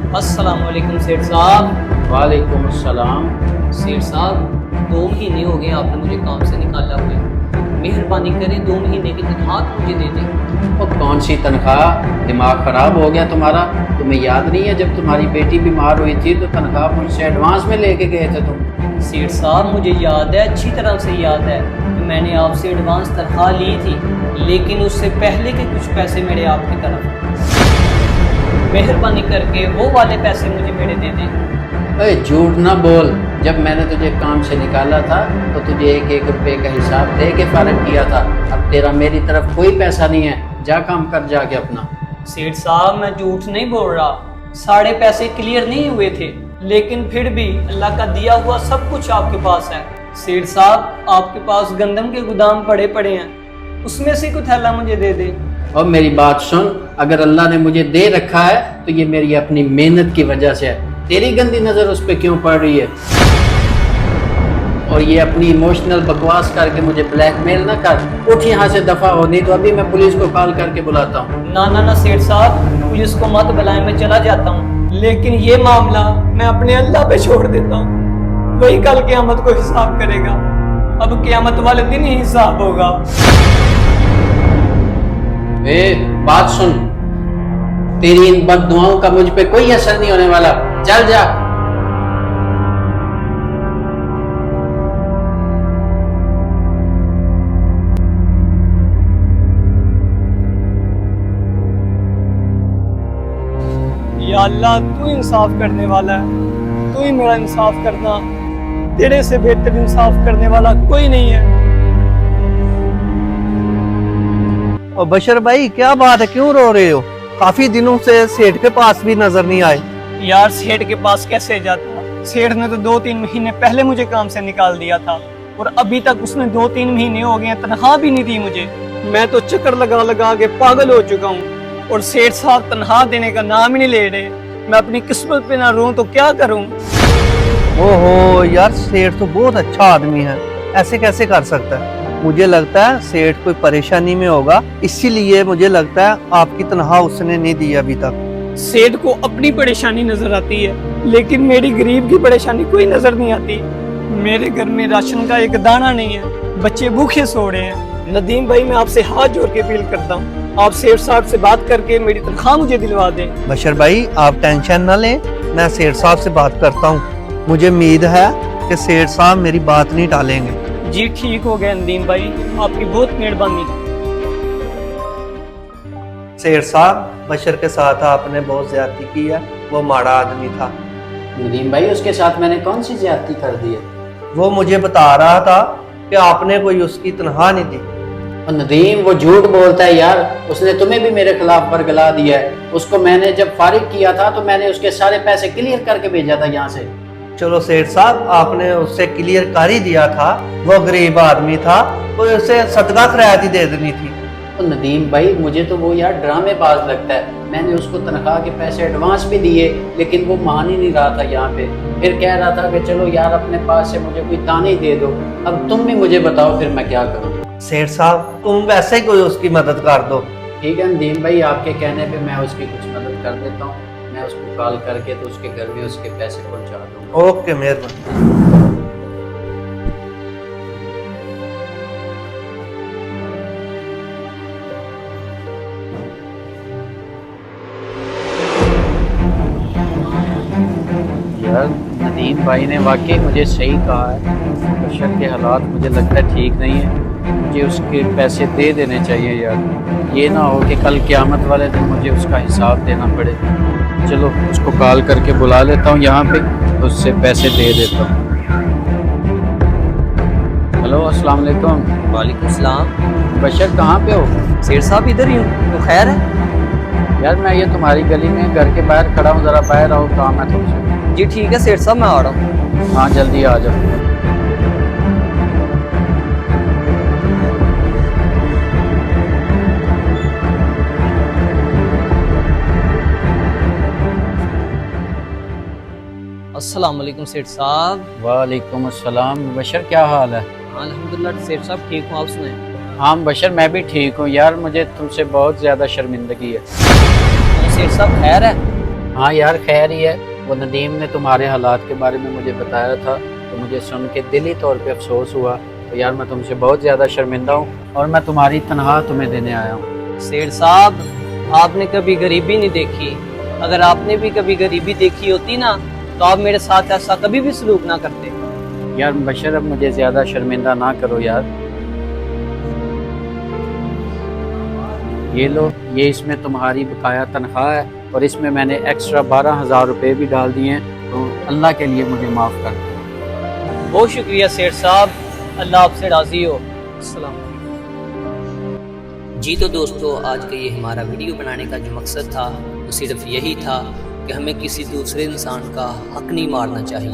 अस्सलाम वालेकुम सेठ साहब। वालेकुम अस्सलाम। सेठ साहब 2 महीने हो गए आपने मुझे काम से निकाला हुआ है, मेहरबानी करें 2 महीने की तनख्वाह मुझे दे दें। और कौन सी तनख्वाह? दिमाग ख़राब हो गया तुम्हारा? तुम्हें याद नहीं है जब तुम्हारी बेटी बीमार हुई थी तो तनख्वाह मुझसे एडवांस में लेके गए थे तुम? सेठ साहब मुझे याद है, अच्छी तरह से याद है कि मैंने आपसे एडवांस तनख्वाह ली थी, लेकिन उससे पहले के कुछ पैसे मेरे आपकी तरफ, मेहरबानी करके वो वाले पैसे मुझे मेरे दे दें। अरे झूठ ना बोल। जब मैंने तुझे काम से निकाला था तो तुझे 1-1 रुपए का हिसाब दे के फारग किया था। अब तेरा मेरी तरफ कोई पैसा नहीं है, जा काम कर जाके अपना। सेठ साहब मैं झूठ नहीं बोल रहा, सारे पैसे क्लियर नहीं हुए थे, लेकिन फिर भी अल्लाह का दिया हुआ सब कुछ आपके पास है। सेठ साहब आपके पास गंदम के गोदाम पड़े पड़े हैं, उसमें से कुछ थैला मुझे दे दे। और मेरी बात सुन, अगर अल्लाह ने मुझे दे रखा है तो ये मेरी अपनी मेहनत की वजह से है। तेरी गंदी नज़र उस पर क्यों पड़ रही है? और ये अपनी इमोशनल बकवास करके मुझे ब्लैकमेल ना कर। उठ यहाँ से दफा हो, नहीं तो अभी मैं पुलिस को कॉल करके बुलाता हूँ। ना ना ना सेठ साहब, पुलिस को मत बुलाएं, मैं चला जाता हूँ, लेकिन ये मामला मैं अपने अल्लाह पे छोड़ देता हूँ, वही कल क़यामत को हिसाब करेगा। अब क़यामत वाले दिन ही हिसाब होगा। ए बात सुन, तेरी इन बददुआओं का मुझ पे कोई असर नहीं होने वाला। चल जा। या अल्लाह तू इंसाफ करने वाला है, तू ही मेरा इंसाफ करना, तेरे से बेहतर इंसाफ करने वाला कोई नहीं है। और बशर भाई क्या बात है, क्यों रो रहे हो? काफी दिनों से सेठ के पास भी नजर नहीं आए। यार सेठ के पास कैसे जाता, सेठ ने तो 2-3 महीने पहले मुझे काम से निकाल दिया था, और अभी तक उसने 2-3 महीने हो गए तनख्वाह भी नहीं दी मुझे। मैं तो चक्कर लगा लगा के पागल हो चुका हूँ, और सेठ साहब तनख्वाह देने का नाम ही नहीं ले रहे। मैं अपनी किस्मत पे ना रोऊं तो क्या करूं? ओहो यार, सेठ तो बहुत अच्छा आदमी है, ऐसे कैसे कर सकता है? मुझे लगता है सेठ कोई परेशानी में होगा, इसीलिए मुझे लगता है आपकी तनख्वाह उसने नहीं दी अभी तक। सेठ को अपनी परेशानी नजर आती है, लेकिन मेरी गरीब की परेशानी कोई नजर नहीं आती। मेरे घर में राशन का एक दाना नहीं है, बच्चे भूखे सो रहे हैं। नदीम भाई मैं आपसे हाथ जोड़ के अपील करता हूँ, आप सेठ साहब से बात करके मेरी तनख्वाह मुझे दिलवा दें। बशर भाई आप टेंशन ना लें, मैं सेठ साहब से बात करता हूँ। मुझे उम्मीद है कि सेठ साहब मेरी बात नहीं टालेंगे। जी ठीक हो गया नदीम भाई, आपकी बहुत मेहरबानी। सेठ साहब, बशर के साथ आपने बहुत ज्यादती की है, वो माड़ा आदमी था। नदीम भाई उसके साथ मैंने कौन सी ज्यादती कर दी है? वो मुझे बता रहा था कि आपने कोई उसकी तनख्वाह नहीं दी। और नदीम वो झूठ बोलता है यार, उसने तुम्हें भी मेरे खिलाफ बरगला दिया है। उसको मैंने जब फारिग किया था तो मैंने उसके सारे पैसे क्लियर करके भेजा था यहाँ से। चलो सेठ साहब, आपने उससे क्लियर कर ही दिया था, वो गरीब आदमी था, तो उसे सदका खैरात ही दे देनी थी। तो नदीम भाई मुझे तो वो यार ड्रामेबाज लगता है। मैंने उसको तनख्वाह के पैसे एडवांस भी दिए, लेकिन वो मान ही नहीं रहा था यहाँ पे। फिर कह रहा था कि चलो यार अपने पास से मुझे कोई दाने दे दो। अब तुम भी मुझे बताओ फिर मैं क्या करूँ? सेठ साहब तुम वैसे ही कोई उसकी मदद कर दो। ठीक है नदीम भाई, आपके कहने पे मैं उसकी कुछ मदद कर देता हूँ। मैं उसको कॉल करके तो उसके घर में उसके पैसे पहुँचा दूँगा। ओके, मेहरबानी। यार नदीम भाई ने वाकई मुझे सही कहा है। बशर के हालात मुझे लगता है ठीक नहीं है, मुझे उसके पैसे दे देने चाहिए यार। ये ना हो कि कल क़यामत वाले दिन मुझे उसका हिसाब देना पड़े। चलो उसको कॉल करके बुला लेता हूँ यहाँ पे, उससे पैसे दे देता हूँ। हेलो अस्सलाम वालेकुम। वालेकुम सलाम। बशर कहाँ पे हो? सेठ साहब इधर ही हूँ, तो खैर है? यार मैं ये तुम्हारी गली में घर के बाहर खड़ा हूँ, ज़रा बाहर आओ, काम है तुमसे। जी ठीक है सेठ साहब, मैं आ रहा हूँ। हाँ जल्दी आ जाओ। अस्सलाम वालेकुम सेठ साहब। वालेकुम अस्सलाम। बशर क्या हाल है? हाँ अल्हम्दुलिल्लाह सेठ साहब ठीक हूँ, आप सुनाएं। हाँ बशर मैं भी ठीक हूँ यार, मुझे तुमसे बहुत ज़्यादा शर्मिंदगी है। सेठ साहब खैर है? हाँ यार खैर ही है, वो नदीम ने तुम्हारे हालात के बारे में मुझे बताया था, तो मुझे सुन के दिली तौर पे अफसोस हुआ। तो यार मैं तुमसे बहुत ज़्यादा शर्मिंदा हूँ और मैं तुम्हारी तनख्वाह तुम्हें देने आया हूँ। सेठ साहब, आपने कभी गरीबी नहीं देखी। अगर आपने भी कभी गरीबी देखी होती ना, तो आप मेरे साथ ऐसा कभी भी सलूक ना करते। यार बशर अब मुझे ज़्यादा शर्मिंदा ना करो यार। ये लो, ये इसमें तुम्हारी बकाया तनख्वाह है और इसमें मैंने एक्स्ट्रा 12,000 रुपये भी डाल दिए हैं, तो अल्लाह के लिए मुझे माफ़ कर दो। बहुत शुक्रिया सेठ साहब, अल्लाह आपसे राजी हो। अस्सलाम। जी तो दोस्तों, आज का ये हमारा वीडियो बनाने का जो मकसद था वो सिर्फ यही था कि हमें किसी दूसरे इंसान का हक नहीं मारना चाहिए।